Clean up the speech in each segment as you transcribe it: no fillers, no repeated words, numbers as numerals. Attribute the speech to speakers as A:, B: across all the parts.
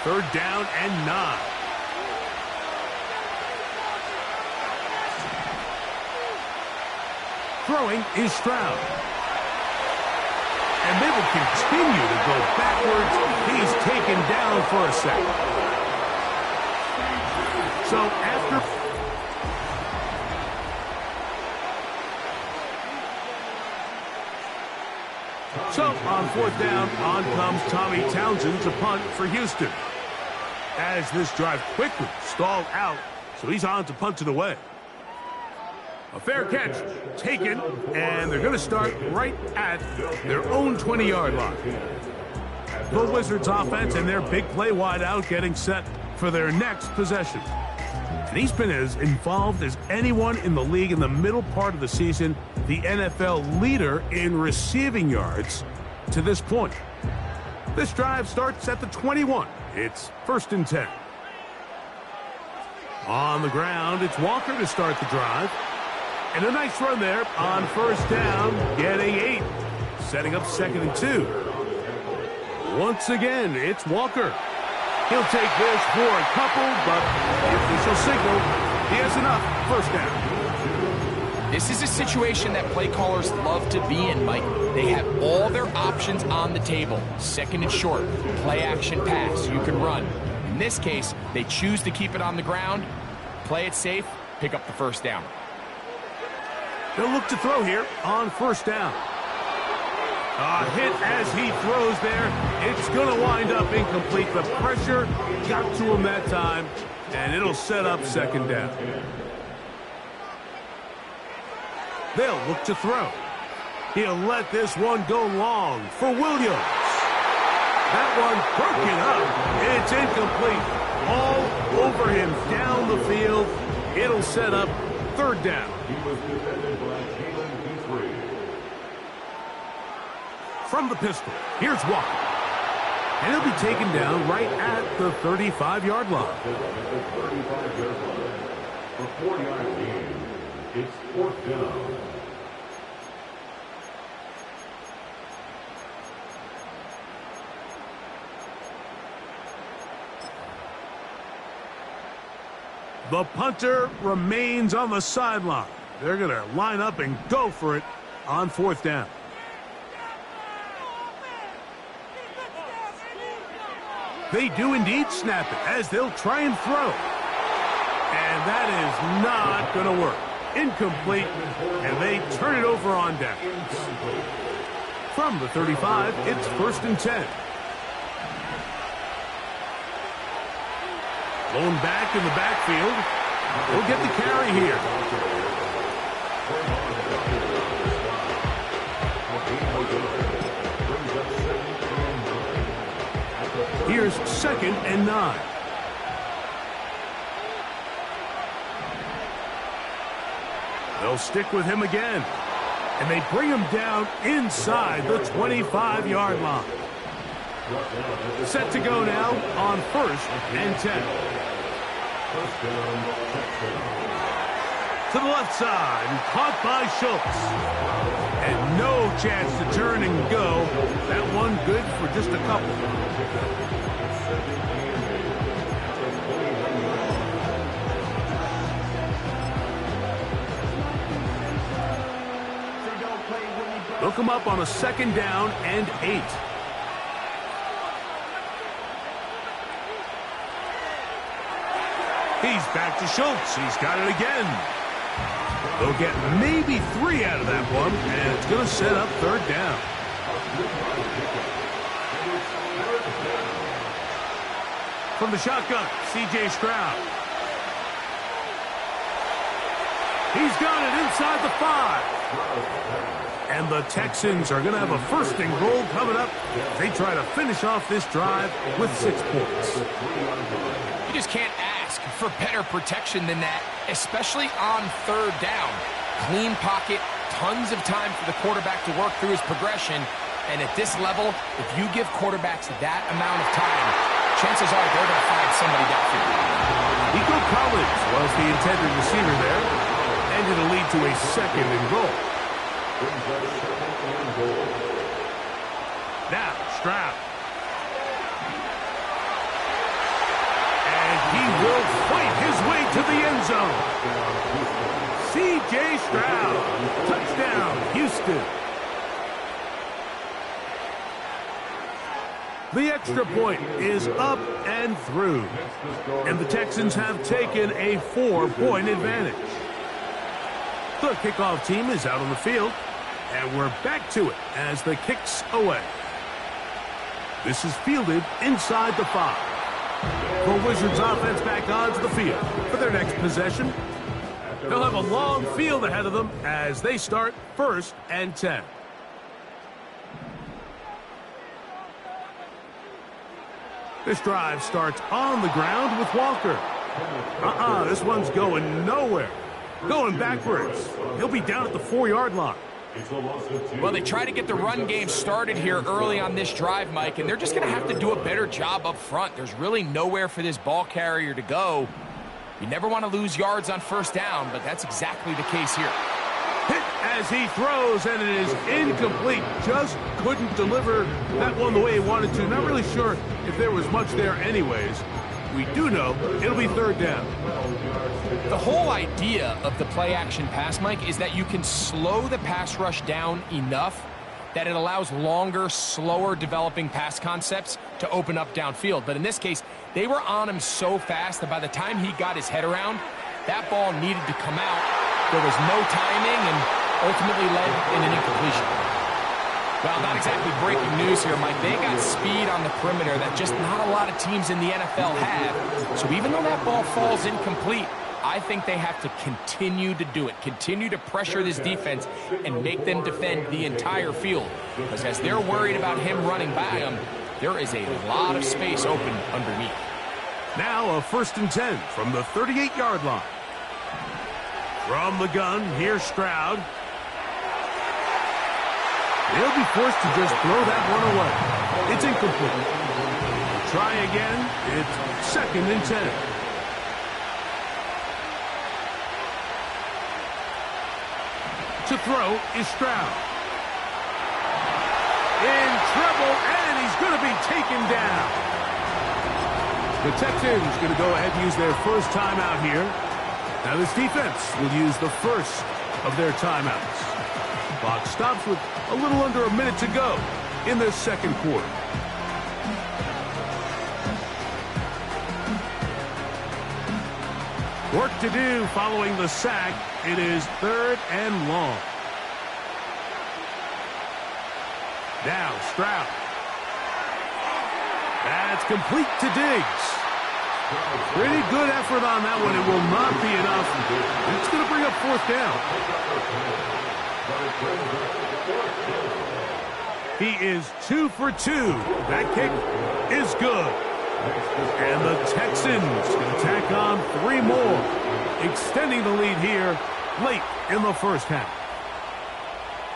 A: third down and 9. Throwing is Stroud. And they will continue to go backwards. He's taken down for a second. So after... So on fourth down, on comes Tommy Townsend to punt for Houston. As this drive quickly stalled out, so he's on to punt it away. A fair catch taken, and they're going to start right at their own 20-yard line. The Wizards offense and their big play wide out getting set for their next possession. And he's been as involved as anyone in the league in the middle part of the season, the NFL leader in receiving yards to this point. This drive starts at the 21. It's 1st and 10. On the ground, it's Walker to start the drive. And a nice run there on first down, getting 8. Setting up 2nd and 2. Once again, it's Walker. He'll take this for a couple, but the official signal, he has enough. First down.
B: This is a situation that play callers love to be in, Mike. They have all their options on the table. 2nd and short, play action pass, you can run. In this case, they choose to keep it on the ground, play it safe, pick up the first down.
A: They'll look to throw here on first down. A hit as he throws there. It's going to wind up incomplete. The pressure got to him that time, and it'll set up 2nd down. They'll look to throw. He'll let this one go long for Williams. That one broken up. It's incomplete. All over him down the field. It'll set up 3rd down. From the pistol, here's Walker. And he'll be taken down right at the 35-yard line.
C: For 4-yard gain, it's 4th down.
A: The punter remains on the sideline. They're going to line up and go for it on 4th down. They do indeed snap it as they'll try and throw. And that is not going to work. Incomplete, and they turn it over on downs. From the 35, it's 1st and 10. Blown back in the backfield. We'll get the carry here. Here's 2nd and 9. They'll stick with him again. And they bring him down inside the 25-yard line. Set to go now on 1st and 10. To the left side, and caught by Schultz. And no chance to turn and go. That one good for just a couple. They'll come up on a 2nd down and 8. He's back to Schultz. He's got it again. They'll get maybe 3 out of that one, and it's going to set up 3rd down. From the shotgun, C.J. Stroud. He's got it inside the 5. And the Texans are going to have a 1st and goal coming up. They try to finish off this drive with 6 points.
B: You just can't ask for better protection than that, especially on 3rd down. Clean pocket, tons of time for the quarterback to work through his progression. And at this level, if you give quarterbacks that amount of time, chances are they're going to find somebody downfield.
A: Nico Collins was the intended receiver there, and it'll lead to a 2nd and goal. Now, Stroud. to the end zone. C.J. Stroud. Touchdown, Houston. The extra point is up and through. And the Texans have taken a 4-point advantage. The kickoff team is out on the field. And we're back to it as the kick's away. This is fielded inside the 5. The Wizards offense back onto the field for their next possession. They'll have a long field ahead of them as they start 1st and 10. This drive starts on the ground with Walker. This one's going nowhere. Going backwards. He'll be down at the 4-yard line.
B: Well, they try to get the run game started here early on this drive, Mike, and they're just going to have to do a better job up front. There's really nowhere for this ball carrier to go. You never want to lose yards on 1st down, but that's exactly the case here.
A: Hit as he throws, and it is incomplete. Just couldn't deliver that one the way he wanted to. Not really sure if there was much there anyways. We do know it'll be 3rd down.
B: The whole idea of the play-action pass, Mike, is that you can slow the pass rush down enough that it allows longer, slower developing pass concepts to open up downfield. But in this case, they were on him so fast that by the time he got his head around, that ball needed to come out. There was no timing and ultimately led in an incompletion. Well, not exactly breaking news here, Mike. They got speed on the perimeter that just not a lot of teams in the NFL have. So even though that ball falls incomplete, I think they have to continue to do it, continue to pressure this defense and make them defend the entire field. Because as they're worried about him running by them, there is a lot of space open underneath.
A: Now a 1st and 10 from the 38-yard line. From the gun, here's Stroud. They'll be forced to just throw that one away. It's incomplete. Try again. It's 2nd and 10. To throw is Stroud. In trouble, and he's going to be taken down. The Texans going to go ahead and use their 1st timeout here. Now this defense will use the 1st of their timeouts. Clock stops with a little under a minute to go in the 2nd quarter. Work to do following the sack. It is 3rd and long. Now Stroud. That's complete to Diggs. Pretty good effort on that one. It will not be enough. It's going to bring up 4th down. He is 2 for 2. That kick is good. And the Texans going to tack on 3 more, extending the lead here late in the 1st half.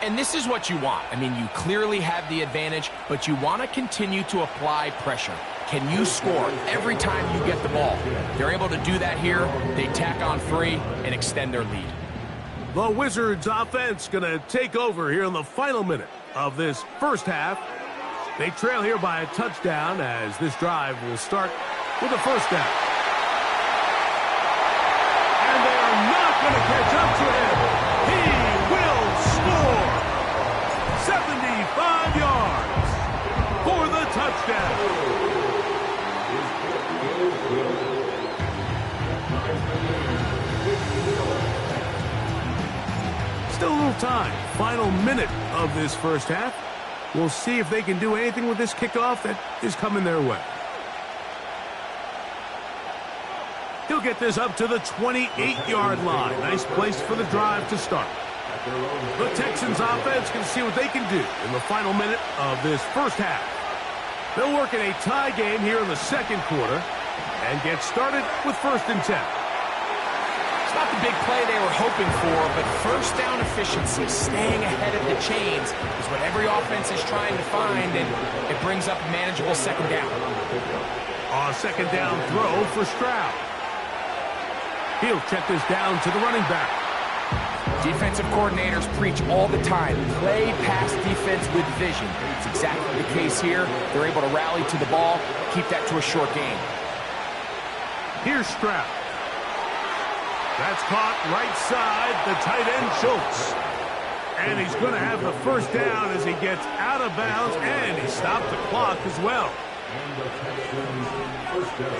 B: And this is what you want. I mean, you clearly have the advantage, but you want to continue to apply pressure. Can you score every time you get the ball? They're able to do that here. They tack on 3 and extend their lead.
A: The Wizards offense going to take over here in the final minute of this 1st half. They trail here by a touchdown as this drive will start with a 1st down. And they are not going to catch up to him. He will score 75 yards for the touchdown. Still a little time. Final minute of this 1st half. We'll see if they can do anything with this kickoff that is coming their way. He'll get this up to the 28-yard line. Nice place for the drive to start. The Texans offense can see what they can do in the final minute of this 1st half. They'll work in a tie game here in the 2nd quarter and get started with 1st and 10.
B: It's not the big play they were hoping for, but 1st down efficiency, staying ahead of the chains, is what every offense is trying to find, and it brings up a manageable 2nd down.
A: A 2nd down throw for Stroud. He'll check this down to the running back.
B: Defensive coordinators preach all the time, play pass defense with vision. It's exactly the case here. They're able to rally to the ball, keep that to a short game.
A: Here's Stroud. That's caught right side, the tight end Schultz. And he's going to have the first down as he gets out of bounds, and he stopped the clock as well.
C: And the Texans first down.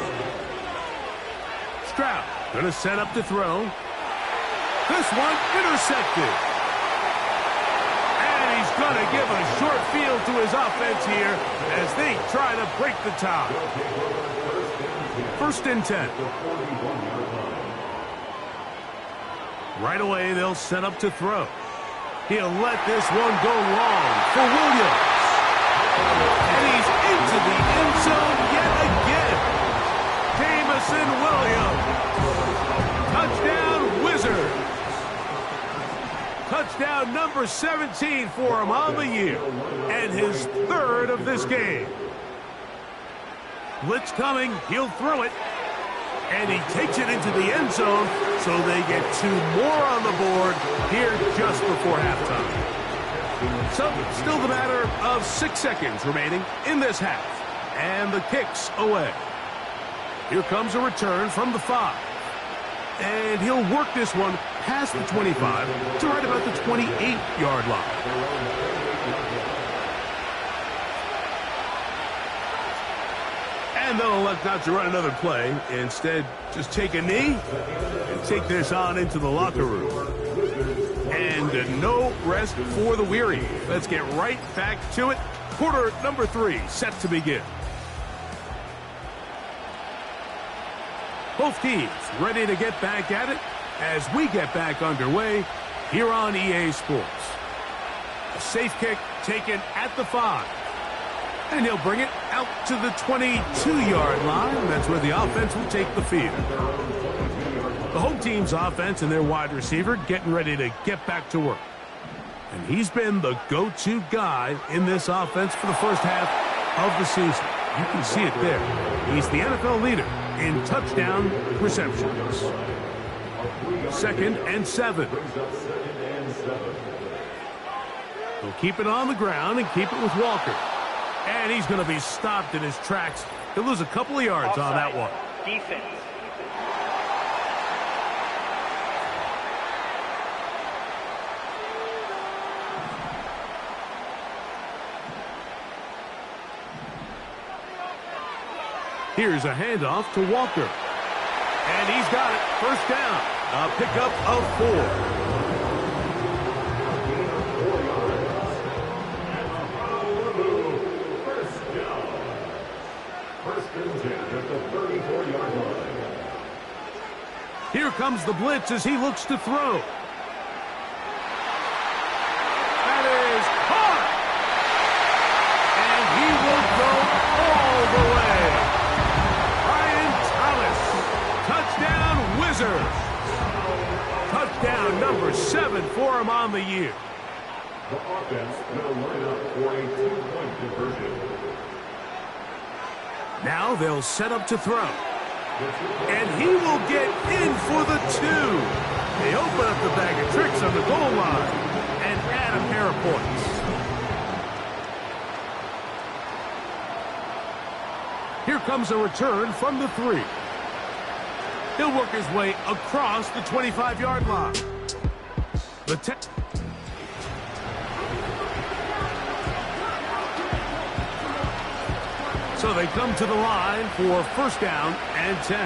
A: Stroud going to set up to throw. This one intercepted. And he's going to give a short field to his offense here as they try to break the tie. First and 10. Right away, they'll set up to throw. He'll let this one go long for Williams. And he's into the end zone yet again. Jamison Williams. Touchdown, Wizards. Touchdown number 17 for him on the year. And his third of this game. Blitz coming. He'll throw it. And he takes it into the end zone, so they get 2 more on the board here just before halftime. So, still the matter of 6 seconds remaining in this half. And the kick's away. Here comes a return from the 5. And he'll work this one past the 25 to right about the 28-yard line. And they'll elect not to run another play. Instead, just take a knee and take this on into the locker room. And no rest for the weary. Let's get right back to it. Quarter number 3 set to begin. Both teams ready to get back at it as we get back underway here on EA Sports. A safe kick taken at the 5. And he'll bring it out to the 22-yard line. That's where the offense will take the field. The home team's offense and their wide receiver getting ready to get back to work. And he's been the go-to guy in this offense for the first half of the season. You can see it there. He's the NFL leader in touchdown receptions. 2nd and 7. He'll keep it on the ground and keep it with Walker. And he's going to be stopped in his tracks. He'll lose a couple of yards on that one.
D: Defense.
A: Here's a handoff to Walker. And he's got it. First down. A pickup of 4. Here comes the blitz as he looks to throw. That is caught! And he will go all the way. Brian Thomas. Touchdown, Wizards. Touchdown number 7 for him on the year.
C: The offense will line up for a 2-point conversion.
A: Now they'll set up to throw. And he will get in for the 2. They open up the bag of tricks on the goal line and add a pair of points. Here comes a return from the 3. He'll work his way across the 25-yard line. So they come to the line for first down and 10.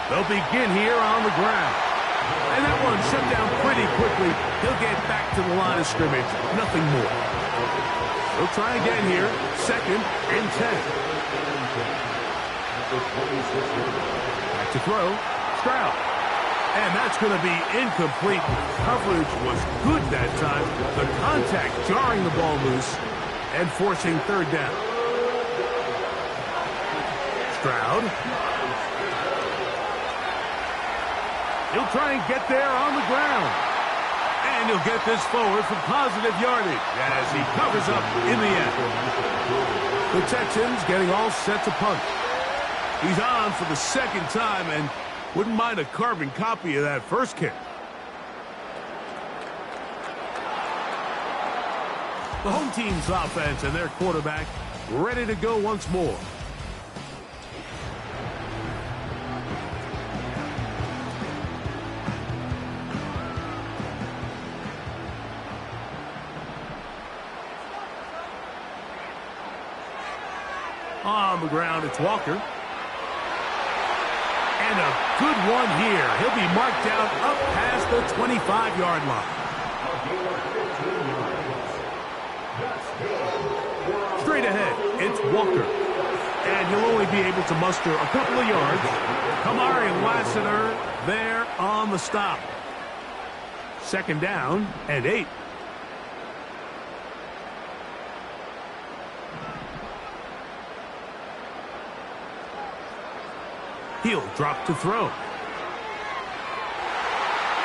A: They'll begin here on the ground. And that one shut down pretty quickly. He'll get back to the line of scrimmage. Nothing more. They'll try again here. 2nd and 10. Back to throw. Stroud. And that's going to be incomplete. Coverage was good that time. The contact jarring the ball loose and forcing third down. Stroud. He'll try and get there on the ground. And he'll get this forward for positive yardage as he covers up in the end. The Texans getting all set to punt. He's on for the 2nd time and wouldn't mind a carbon copy of that first kick. The home team's offense and their quarterback ready to go once more. On the ground, it's Walker. And a good one here. He'll be marked down up past the 25-yard line. Straight ahead, it's Walker. And he'll only be able to muster a couple of yards. Kamari Lassiter there on the stop. Second down and 8. He'll drop to throw.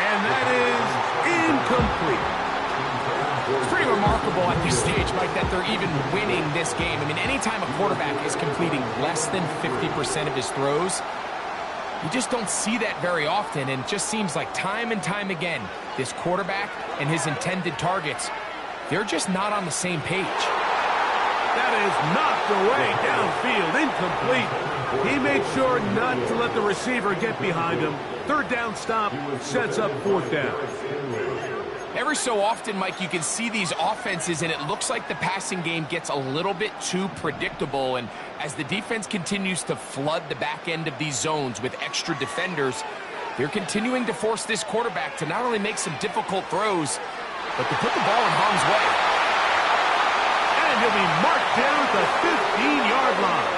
A: And that is incomplete.
B: It's pretty remarkable at this stage, Mike, that they're even winning this game. I mean, anytime a quarterback is completing less than 50% of his throws, you just don't see that very often, and it just seems like time and time again, this quarterback and his intended targets, they're just not on the same page.
A: That is knocked away downfield, incomplete. He made sure not to let the receiver get behind him. Third down stop sets up fourth down.
B: Every so often, Mike, you can see these offenses, and it looks like the passing game gets a little bit too predictable. And as the defense continues to flood the back end of these zones with extra defenders, they're continuing to force this quarterback to not only make some difficult throws, but to put the ball in harm's way.
A: And he'll be marked down at the 15-yard line.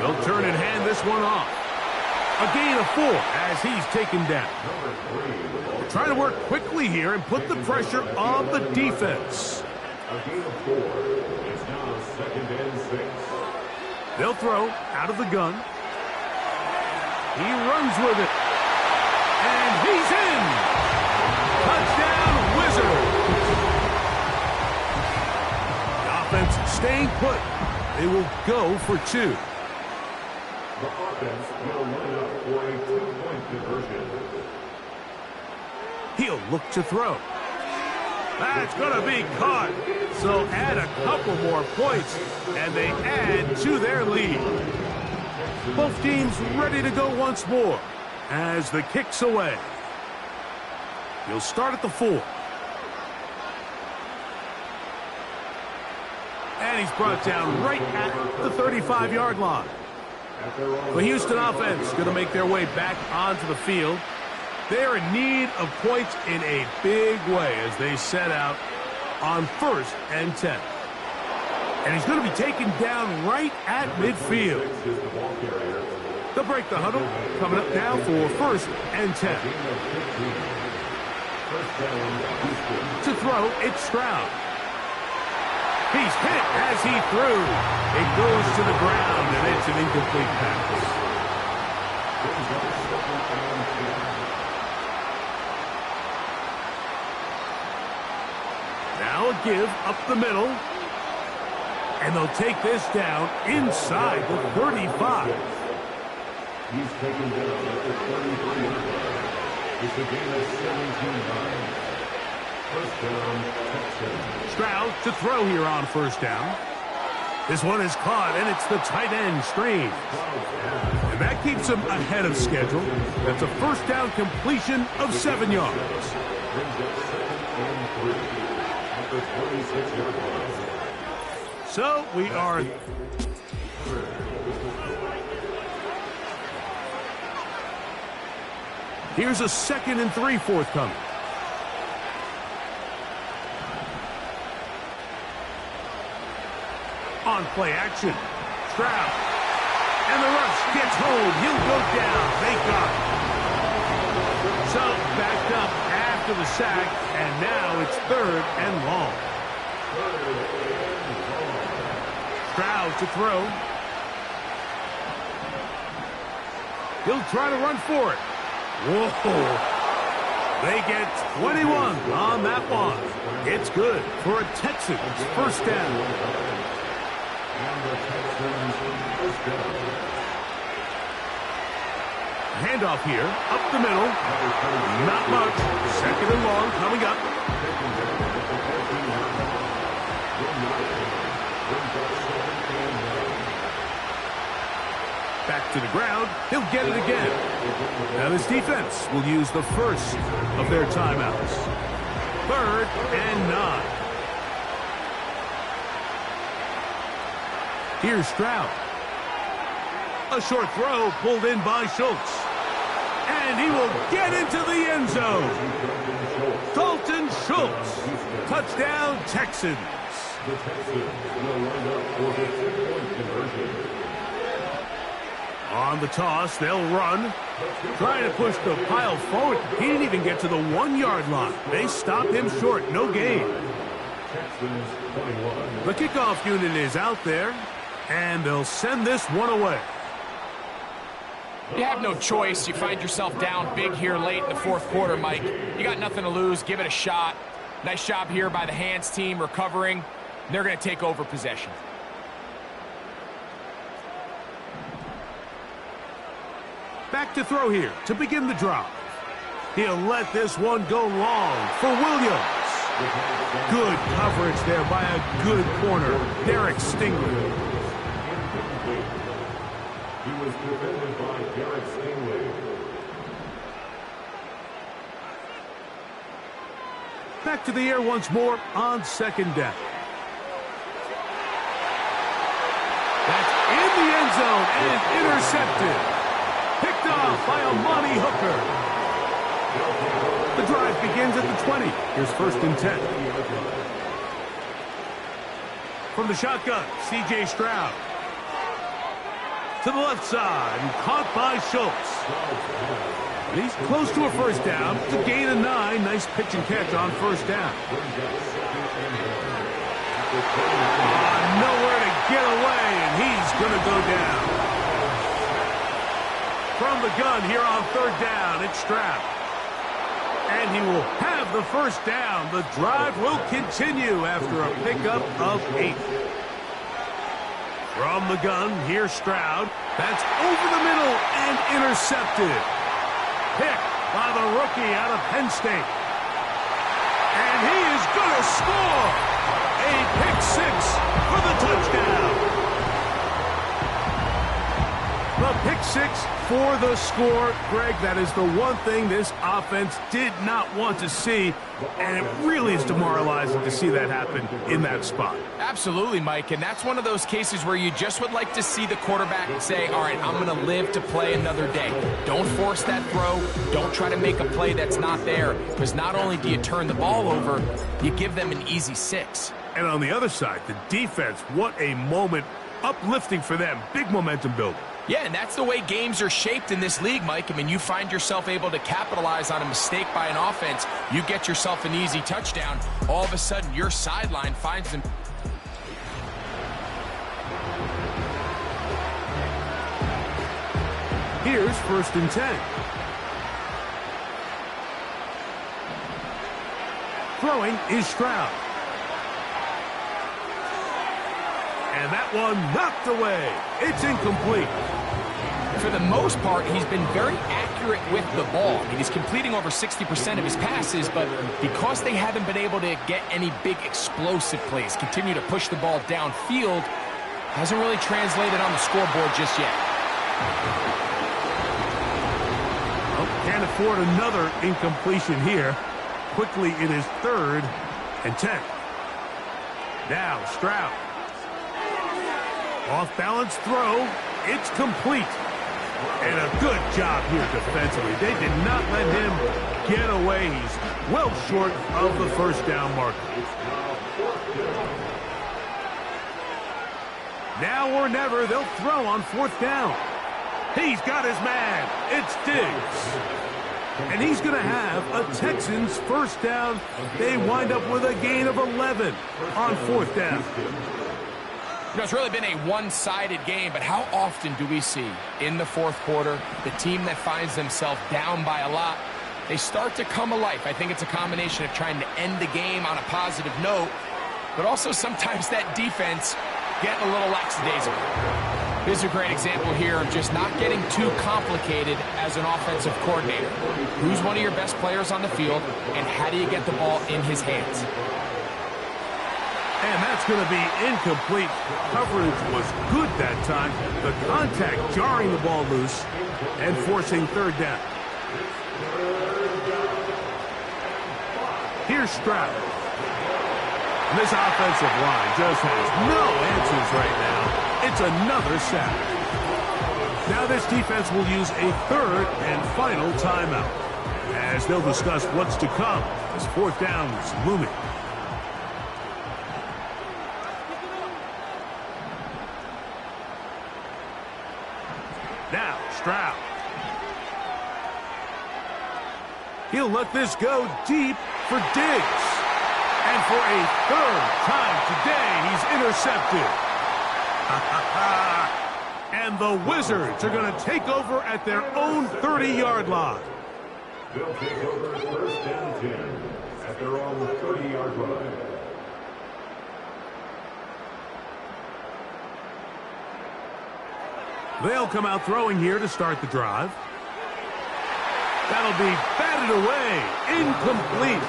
A: They'll turn and hand this one off. A gain of 4 as he's taken down. They're trying to work quickly here and put the pressure on the defense.
C: A gain of 4. It's now second and 6.
A: They'll throw out of the gun. He runs with it. And he's in. Touchdown, Wizards. The offense staying put. They will go for 2.
C: The offense will line up for a 2-point conversion.
A: He'll look to throw. That's going to be caught. So add a couple more points, and they add to their lead. Both teams ready to go once more as the kick's away. He'll start at the 4. And he's brought down right at the 35-yard line. The Houston offense going to make their way back onto the field. They're in need of points in a big way as they set out on 1st and 10. And he's going to be taken down right at midfield. They'll break the huddle. Coming up now for 1st and 10. To throw, it's Stroud. He's hit as he threw. It goes to the ground, and it's an incomplete pass. Now a give up the middle. And they'll take this down inside the 35.
C: He's taken down at the 33. It's a gain of 17. First down, Texans.
A: Stroud to throw here on 1st down. This one is caught, and it's the tight end screen. And that keeps him ahead of schedule. That's a 1st down completion of 7 yards.
C: Brings up 2nd and 3 at the 26-yard line.
A: So we are... Here's a 2nd and 3 forthcoming. On play action. Stroud. And the rush gets home. He'll go down. They got it. So backed up after the sack, and now it's 3rd and long. Stroud to throw. He'll try to run for it. Whoa. They get 21 on that one. It's good for a Texans 1st down.
C: And the Texans first down.
A: Handoff here, up the middle. Not much. 2nd and long coming up. Back to the ground. He'll get it again. Now this defense will use the first of their timeouts. 3rd and 9. Here's Stroud. A short throw pulled in by Schultz. And he will get into the end zone. Dalton Schultz. Touchdown, Texans.
C: The Texans will line up for the 2-point conversion.
A: On the toss, they'll run. Trying to push the pile forward. He didn't even get to the 1-yard line. They stopped him short. No gain.
C: Texans 21.
A: The kickoff unit is out there, and they'll send this one away.
B: You have no choice. You find yourself down big here late in the fourth quarter, Mike. You got nothing to lose. Give it a shot. Nice job here by the hands team recovering. They're going to take over possession.
A: Back to throw here to begin the drive. He'll let this one go long for Williams. Good coverage there by a good corner, Derek Stingley.
C: He was defended by Derek Stingley.
A: Back to the air once more on second down. That's in the end zone and intercepted. Picked off by Amani Hooker. The drive begins at the 20. Here's 1st and 10. From the shotgun, C.J. Stroud. To the left side, and caught by Schultz. And he's close to a first down. To gain a 9. Nice pitch and catch on first down. Nowhere to get away, and he's going to go down. From the gun here on 3rd down, it's Stroud. And he will have the first down. The drive will continue after a pickup of 8. From the gun, here's Stroud. That's over the middle and intercepted. Picked by the rookie out of Penn State. And he is going to score. A pick 6 for the touchdown. The pick 6 for the score. Greg, that is the one thing this offense did not want to see, and it really is demoralizing to see that happen in that spot.
B: Absolutely, Mike, and that's one of those cases where you just would like to see the quarterback say, all right, I'm going to live to play another day. Don't force that throw. Don't try to make a play that's not there, because not only do you turn the ball over, you give them an easy 6.
A: And on the other side, the defense, what a moment, uplifting for them, big momentum building.
B: Yeah, and that's the way games are shaped in this league, Mike. I mean, you find yourself able to capitalize on a mistake by an offense. You get yourself an easy touchdown. All of a sudden, your sideline finds them.
A: Here's 1st and 10. Throwing is Stroud. And that one knocked away. It's incomplete.
B: For the most part, he's been very accurate with the ball. I mean, he's completing over 60% of his passes, but because they haven't been able to get any big explosive plays, continue to push the ball downfield, hasn't really translated on the scoreboard just yet.
A: Well, can't afford another incompletion here. Quickly, it is 3rd and 10. Now, Stroud. Off-balance throw. It's complete. And a good job here defensively. They did not let him get away. He's well short of the first down marker. Now or never, they'll throw on 4th down. He's got his man. It's Diggs. And he's going to have a Texans first down. They wind up with a gain of 11 on 4th down.
B: You know, it's really been a one-sided game, but how often do we see in the fourth quarter the team that finds themselves down by a lot, they start to come alive? I think it's a combination of trying to end the game on a positive note, but also sometimes that defense getting a little lackadaisical. Here's a great example here of just not getting too complicated as an offensive coordinator. Who's one of your best players on the field, and how do you get the ball in his hands?
A: And that's going to be incomplete. Coverage was good that time. The contact jarring the ball loose and forcing 3rd down. Here's Stroud. And this offensive line just has no answers right now. it's another sack. Now this defense will use a third and final timeout, as they'll discuss what's to come as fourth down is looming. Now Stroud. He'll let this go deep for Diggs. And for a third time today, he's intercepted. And the Wizards are going to take over at their own 30-yard line.
C: They'll take over first and 10 at their own 30-yard line.
A: They'll come out throwing here to start the drive. That'll be batted away. Incomplete.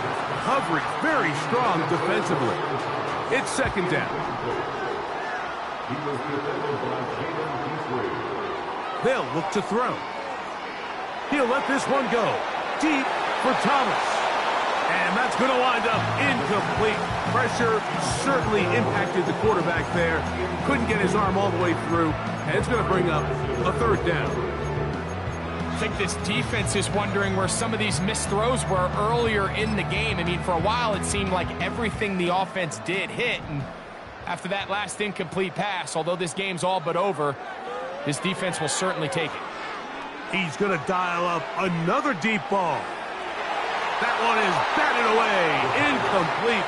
A: Coverage very strong defensively. It's second down.
C: He was defended by Jalen.
A: They'll look to throw. He'll let this one go deep for Thomas. And that's going to wind up incomplete. Pressure certainly impacted the quarterback there. Couldn't get his arm all the way through. And it's going to bring up a third down.
B: I think this defense is wondering where some of these missed throws were earlier in the game. I mean, for a while it seemed like everything the offense did hit. And after that last incomplete pass, although this game's all but over, this defense will certainly take it.
A: He's going to dial up another deep ball. That one is batted away. Incomplete.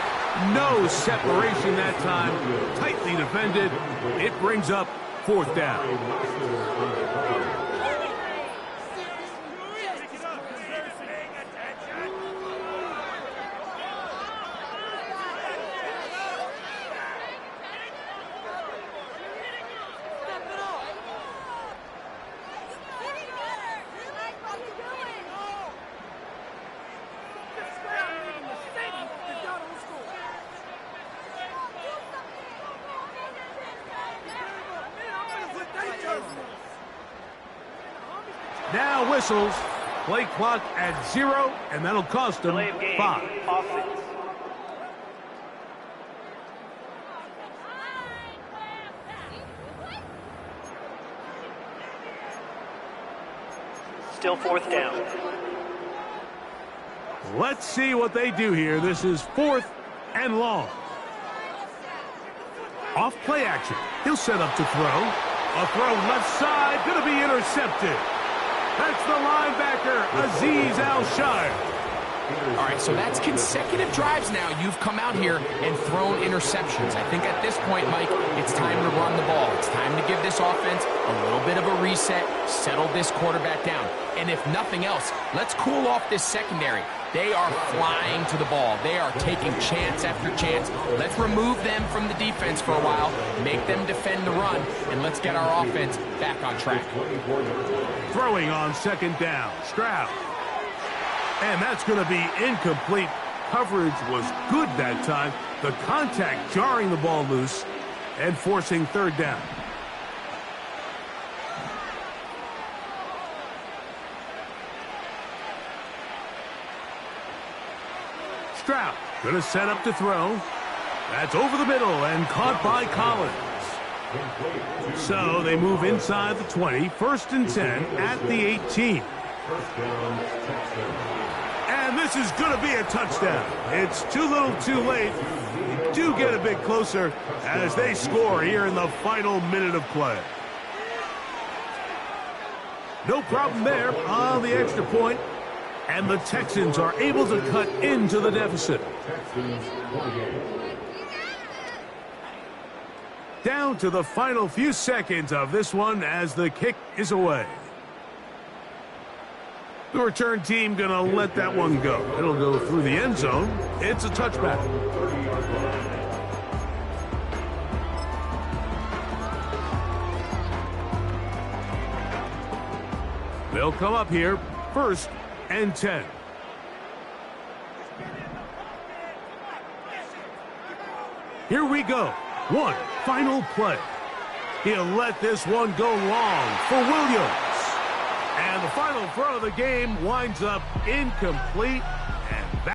A: No separation that time. Tightly defended. It brings up fourth down. Now whistles. Play clock at 0, and that'll cost them 5.
D: Offense. Still fourth down.
A: Let's see what they do here. This is 4th and long. Off play action. He'll set up to throw. A throw left side. Going to be intercepted. That's the linebacker, Azeez Al-Shire.
B: All right, so that's consecutive drives now. You've come out here and thrown interceptions. I think at this point, Mike, it's time to run the ball. It's time to give this offense a little bit of a reset, settle this quarterback down. And if nothing else, let's cool off this secondary. They are flying to the ball. They are taking chance after chance. Let's remove them from the defense for a while, make them defend the run, and let's get our offense back on track.
A: Throwing on second down, Stroud. And that's going to be incomplete. Coverage was good that time. The contact jarring the ball loose and forcing third down. Stroud going to set up to throw. That's over the middle and caught by Collins. So they move inside the 20, 1st and 10 at the 18. And this is going to be a touchdown. It's too little too late. They do get a bit closer as they score here in the final minute of play. No problem there on the extra point. And the Texans are able to cut into the deficit. Down to the final few seconds of this one as the kick is away. The return team going to let that one go. It'll go through the end zone. It's a touchback. They'll come up here, 1st and 10. Here we go. One final play. He'll let this one go long for Williams. And the final throw of the game winds up incomplete. And